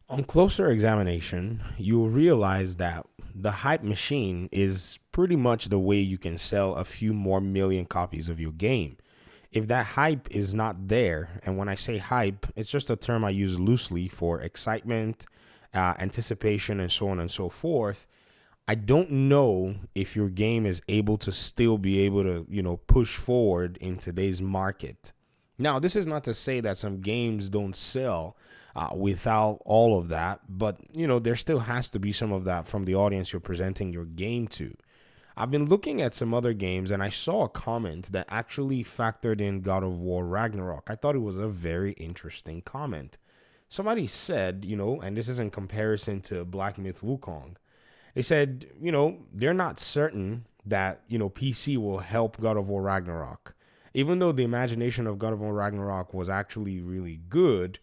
On closer examination, you will realize that the hype machine is pretty much the way you can sell a few more million copies of your game. If that hype is not there, and when I say hype, it's just a term I use loosely for excitement, anticipation, and so on and so forth. I don't know if your game is able to still be able to, push forward in today's market. Now, this is not to say that some games don't sell without all of that, but, there still has to be some of that from the audience you're presenting your game to. I've been looking at some other games and I saw a comment that actually factored in God of War Ragnarok. I thought it was a very interesting comment. Somebody said, and this is in comparison to Black Myth Wukong, they said, they're not certain that, PC will help God of War Ragnarok. Even though the imagination of God of War Ragnarok was actually really good,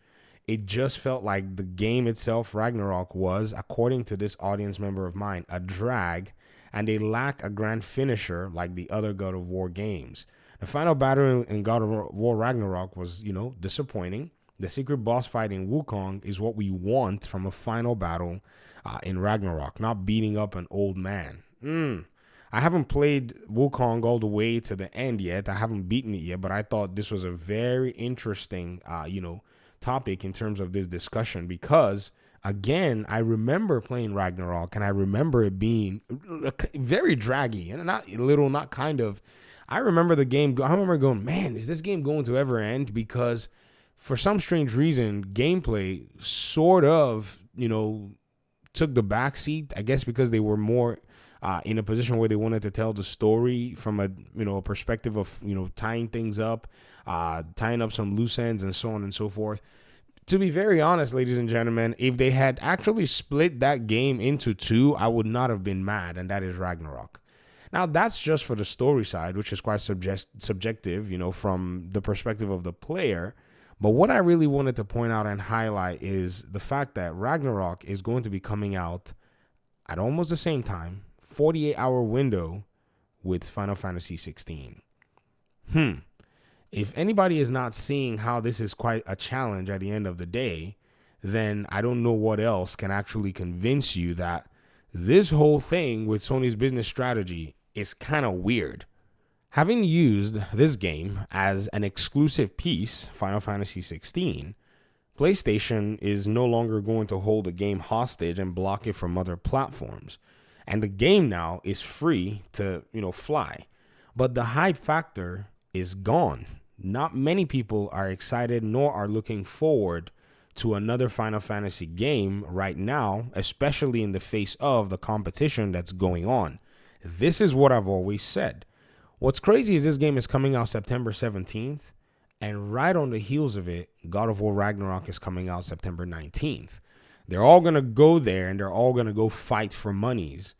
it just felt like the game itself, Ragnarok, was, according to this audience member of mine, a drag, and they lack a grand finisher like the other God of War games. The final battle in God of War Ragnarok was, disappointing. The secret boss fight in Wukong is what we want from a final battle in Ragnarok, not beating up an old man. I haven't played Wukong all the way to the end yet. I haven't beaten it yet, but I thought this was a very interesting, topic in terms of this discussion because, again, I remember playing Ragnarok and I remember it being very draggy and not little, not kind of. I remember the game. I remember going, man, is this game going to ever end? Because for some strange reason, gameplay sort of, took the backseat. I guess because they were more in a position where they wanted to tell the story from a perspective of tying things up, tying up some loose ends, and so on and so forth. To be very honest, ladies and gentlemen, if they had actually split that game into two, I would not have been mad, and that is Ragnarok. Now, that's just for the story side, which is quite subjective, from the perspective of the player. But what I really wanted to point out and highlight is the fact that Ragnarok is going to be coming out at almost the same time, 48-hour window with Final Fantasy 16. If anybody is not seeing how this is quite a challenge at the end of the day, then I don't know what else can actually convince you that this whole thing with Sony's business strategy is kind of weird. Having used this game as an exclusive piece, Final Fantasy 16, PlayStation is no longer going to hold the game hostage and block it from other platforms. And the game now is free to, fly. But the hype factor is gone. Not many people are excited nor are looking forward to another Final Fantasy game right now, especially in the face of the competition that's going on. This is what I've always said. What's crazy is this game is coming out September 17th, and right on the heels of it, God of War Ragnarok is coming out September 19th. They're all going to go there, and they're all going to go fight for monies.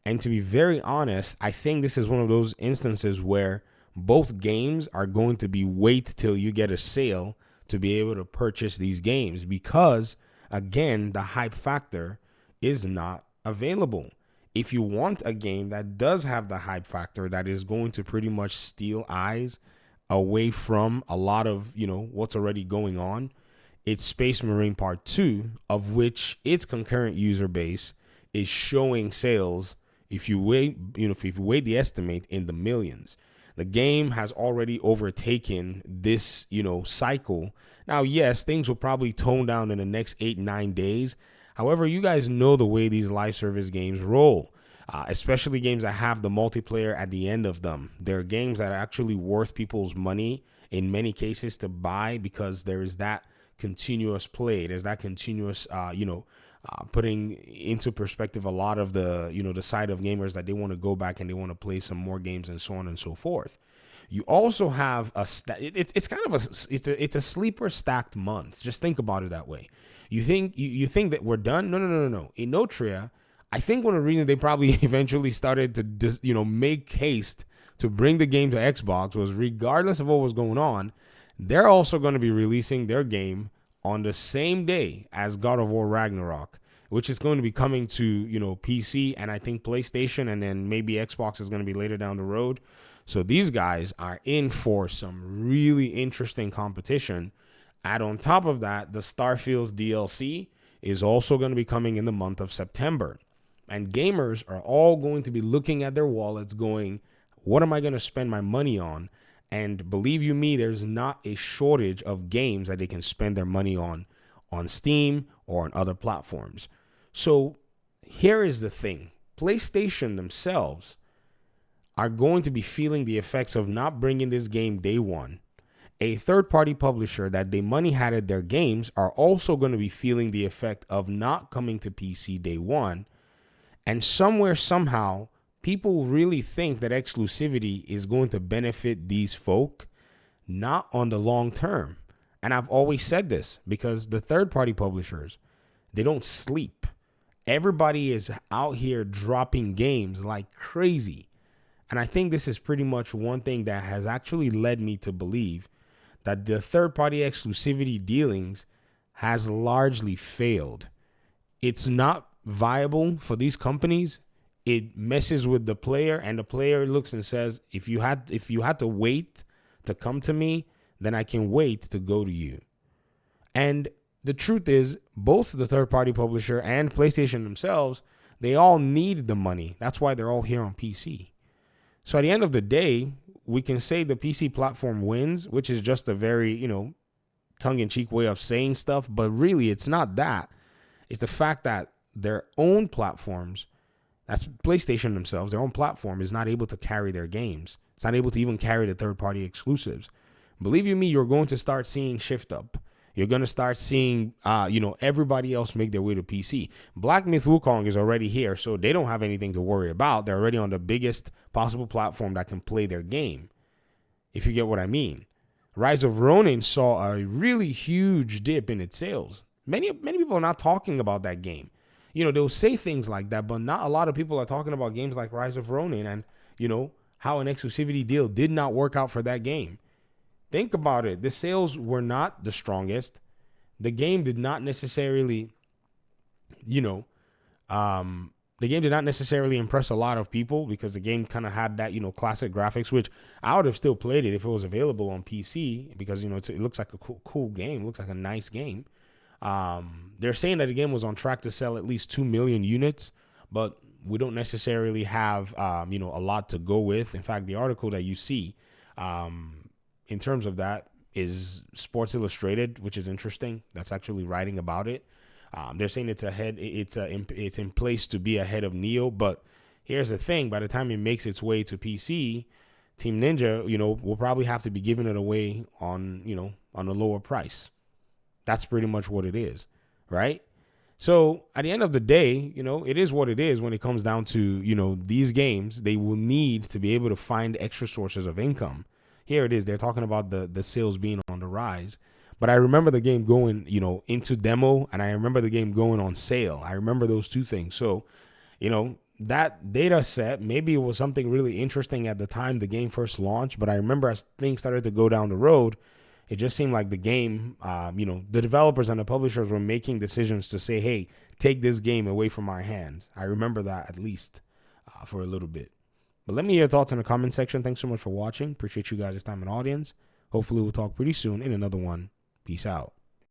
And to be very honest, I think this is one of those instances where both games are going to be wait till you get a sale to be able to purchase these games because, again, the hype factor is not available. If you want a game that does have the hype factor that is going to pretty much steal eyes away from a lot of, what's already going on, it's Space Marine Part 2, of which its concurrent user base is showing sales, if you weigh the estimate, in the millions. The game has already overtaken this, cycle. Now, yes, things will probably tone down in the next 8-9 days. However, you guys know the way these live service games roll, especially games that have the multiplayer at the end of them. They're games that are actually worth people's money in many cases to buy because there is that continuous play. There's that continuous, putting into perspective a lot of the, the side of gamers that they want to go back and they want to play some more games and so on and so forth. You also have it's kind of it's a sleeper stacked month. Just think about it that way. You think that we're done? No. In Notria, I think one of the reasons they probably eventually started to make haste to bring the game to Xbox was, regardless of what was going on, they're also going to be releasing their game on the same day as God of War Ragnarok, which is going to be coming to, PC and I think PlayStation, and then maybe Xbox is going to be later down the road. So these guys are in for some really interesting competition. And on top of that, the Starfield's DLC is also going to be coming in the month of September. And gamers are all going to be looking at their wallets going, what am I going to spend my money on? And believe you me, there's not a shortage of games that they can spend their money on Steam or on other platforms. So here is the thing. PlayStation themselves are going to be feeling the effects of not bringing this game day one. A third-party publisher that they money hatted their games are also going to be feeling the effect of not coming to PC day one. And somewhere, somehow, people really think that exclusivity is going to benefit these folk, not on the long term. And I've always said this because the third-party publishers, they don't sleep. Everybody is out here dropping games like crazy. And I think this is pretty much one thing that has actually led me to believe that the third-party exclusivity dealings has largely failed. It's not viable for these companies. It messes with the player, and the player looks and says, if you had to wait to come to me, then I can wait to go to you. And the truth is, both the third-party publisher and PlayStation themselves, they all need the money. That's why they're all here on PC. So at the end of the day, we can say the PC platform wins, which is just a very, tongue-in-cheek way of saying stuff. But really, it's not that. It's the fact that their own platforms, that's PlayStation themselves, their own platform is not able to carry their games. It's not able to even carry the third-party exclusives. Believe you me, you're going to start seeing shift up. You're going to start seeing, everybody else make their way to PC. Black Myth Wukong is already here, so they don't have anything to worry about. They're already on the biggest possible platform that can play their game, if you get what I mean. Rise of Ronin saw a really huge dip in its sales. Many people are not talking about that game. They'll say things like that, but not a lot of people are talking about games like Rise of Ronin and, how an exclusivity deal did not work out for that game. Think about it. The sales were not the strongest. The game did not necessarily, the game did not necessarily impress a lot of people because the game kind of had that, classic graphics, which I would have still played it if it was available on PC because, it looks like a cool game. It looks like a nice game. They're saying that the game was on track to sell at least 2 million units, but we don't necessarily have, a lot to go with. In fact, the article that you see, in terms of that is Sports Illustrated, which is interesting. That's actually writing about it. They're saying it's ahead. It's in place to be ahead of Neo. But here's the thing: by the time it makes its way to PC, Team Ninja, will probably have to be giving it away on a lower price. That's pretty much what it is, right? So at the end of the day, it is what it is when it comes down to these games. They will need to be able to find extra sources of income. Here it is. They're talking about the sales being on the rise. But I remember the game going, into demo, and I remember the game going on sale. I remember those two things. So, that data set, maybe it was something really interesting at the time the game first launched. But I remember as things started to go down the road, it just seemed like the game, the developers and the publishers were making decisions to say, hey, take this game away from our hands. I remember that at least for a little bit. But let me hear your thoughts in the comment section. Thanks so much for watching. Appreciate you guys' time and audience. Hopefully we'll talk pretty soon in another one. Peace out.